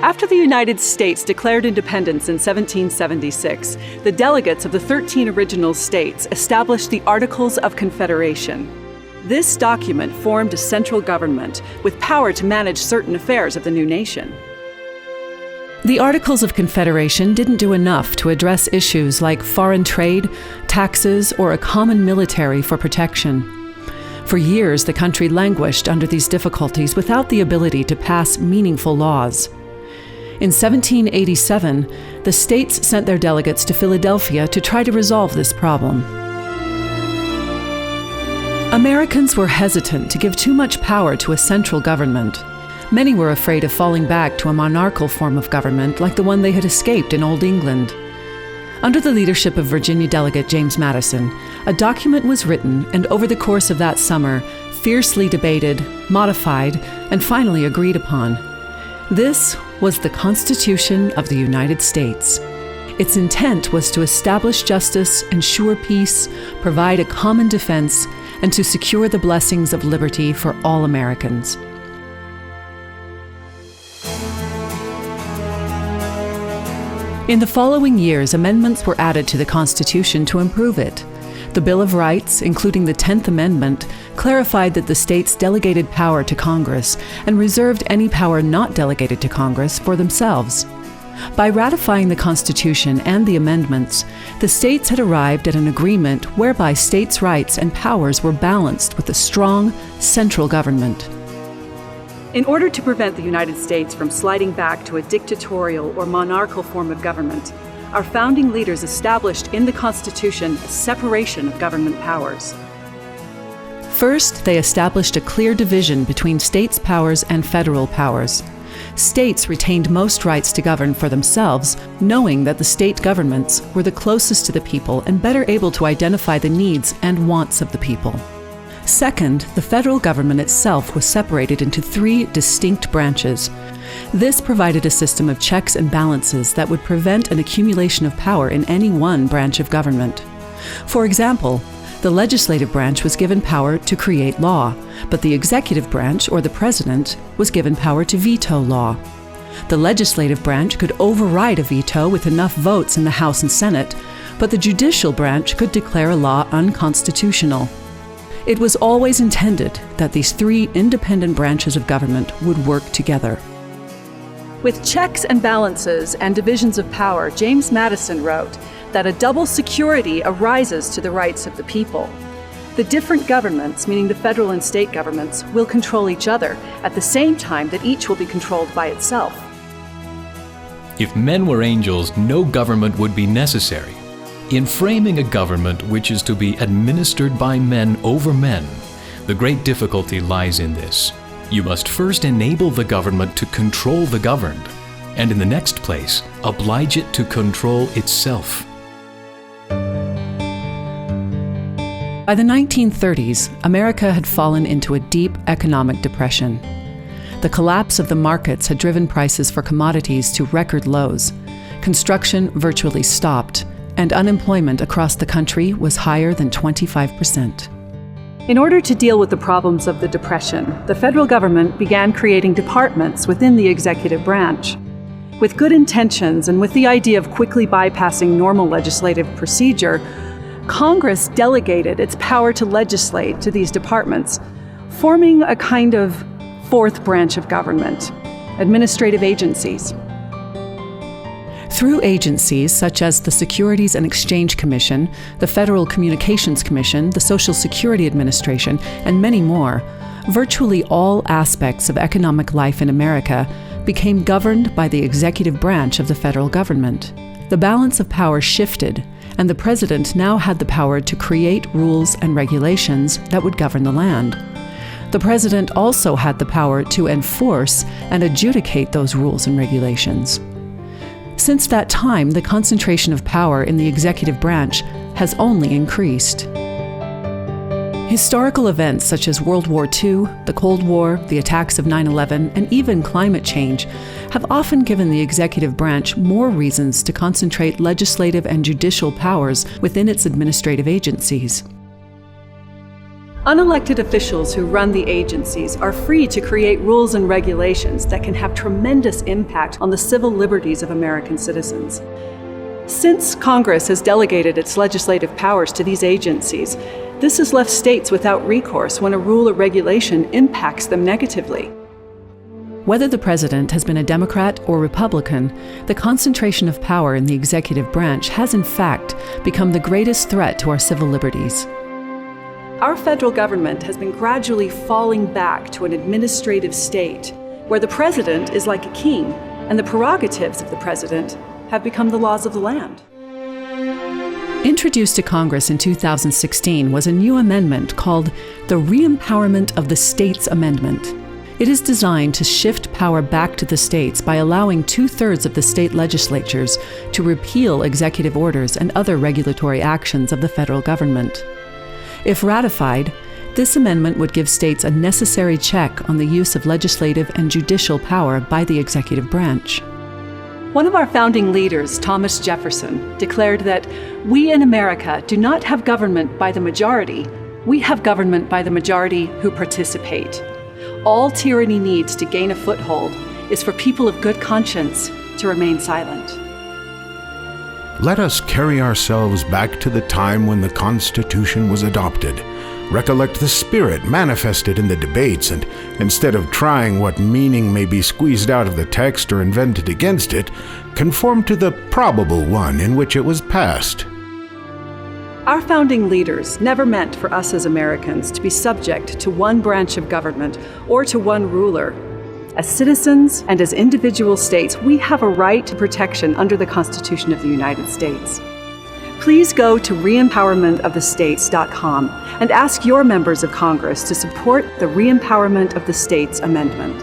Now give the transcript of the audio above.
After the United States declared independence in 1776, the delegates of the 13 original states established the Articles of Confederation. This document formed a central government with power to manage certain affairs of the new nation. The Articles of Confederation didn't do enough to address issues like foreign trade, taxes, or a common military for protection. For years, the country languished under these difficulties without the ability to pass meaningful laws. In 1787, the states sent their delegates to Philadelphia to try to resolve this problem. Americans were hesitant to give too much power to a central government. Many were afraid of falling back to a monarchical form of government like the one they had escaped in Old England. Under the leadership of Virginia delegate James Madison, a document was written and over the course of that summer, fiercely debated, modified, and finally agreed upon. This was the Constitution of the United States. Its intent was to establish justice, ensure peace, provide a common defense, and to secure the blessings of liberty for all Americans. In the following years, amendments were added to the Constitution to improve it. The Bill of Rights, including the 10th Amendment, clarified that the states delegated power to Congress and reserved any power not delegated to Congress for themselves. By ratifying the Constitution and the amendments, the states had arrived at an agreement whereby states' rights and powers were balanced with a strong central government. In order to prevent the United States from sliding back to a dictatorial or monarchical form of government, our founding leaders established in the Constitution a separation of government powers. First, they established a clear division between states' powers and federal powers. States retained most rights to govern for themselves, knowing that the state governments were the closest to the people and better able to identify the needs and wants of the people. Second, the federal government itself was separated into 3 distinct branches. This provided a system of checks and balances that would prevent an accumulation of power in any one branch of government. For example, the legislative branch was given power to create law, but the executive branch, or the president, was given power to veto law. The legislative branch could override a veto with enough votes in the House and Senate, but the judicial branch could declare a law unconstitutional. It was always intended that these 3 independent branches of government would work together. With checks and balances and divisions of power, James Madison wrote that a double security arises to the rights of the people. The different governments, meaning the federal and state governments, will control each other at the same time that each will be controlled by itself. If men were angels, no government would be necessary. In framing a government which is to be administered by men over men, the great difficulty lies in this. You must first enable the government to control the governed, and in the next place, oblige it to control itself. By the 1930s, America had fallen into a deep economic depression. The collapse of the markets had driven prices for commodities to record lows. Construction virtually stopped, and unemployment across the country was higher than 25%. In order to deal with the problems of the Depression, the federal government began creating departments within the executive branch. With good intentions and with the idea of quickly bypassing normal legislative procedure, Congress delegated its power to legislate to these departments, forming a kind of 4th branch of government, administrative agencies. Through agencies such as the Securities and Exchange Commission, the Federal Communications Commission, the Social Security Administration, and many more, virtually all aspects of economic life in America became governed by the executive branch of the federal government. The balance of power shifted, and the president now had the power to create rules and regulations that would govern the land. The president also had the power to enforce and adjudicate those rules and regulations. Since that time, the concentration of power in the executive branch has only increased. Historical events such as World War II, the Cold War, the attacks of 9/11, and even climate change have often given the executive branch more reasons to concentrate legislative and judicial powers within its administrative agencies. Unelected officials who run the agencies are free to create rules and regulations that can have tremendous impact on the civil liberties of American citizens. Since Congress has delegated its legislative powers to these agencies, this has left states without recourse when a rule or regulation impacts them negatively. Whether the president has been a Democrat or Republican, the concentration of power in the executive branch has in fact become the greatest threat to our civil liberties. Our federal government has been gradually falling back to an administrative state where the president is like a king and the prerogatives of the president have become the laws of the land. Introduced to Congress in 2016 was a new amendment called the Re-Empowerment of the States Amendment. It is designed to shift power back to the states by allowing 2/3 of the state legislatures to repeal executive orders and other regulatory actions of the federal government. If ratified, this amendment would give states a necessary check on the use of legislative and judicial power by the executive branch. One of our founding leaders, Thomas Jefferson, declared that we in America do not have government by the majority, we have government by the majority who participate. All tyranny needs to gain a foothold is for people of good conscience to remain silent. Let us carry ourselves back to the time when the Constitution was adopted. Recollect the spirit manifested in the debates, and instead of trying what meaning may be squeezed out of the text or invented against it, conform to the probable one in which it was passed. Our founding leaders never meant for us as Americans to be subject to one branch of government or to one ruler. As citizens and as individual states, we have a right to protection under the Constitution of the United States. Please go to reempowermentofthestates.com and ask your members of Congress to support the Re-Empowerment of the States Amendment.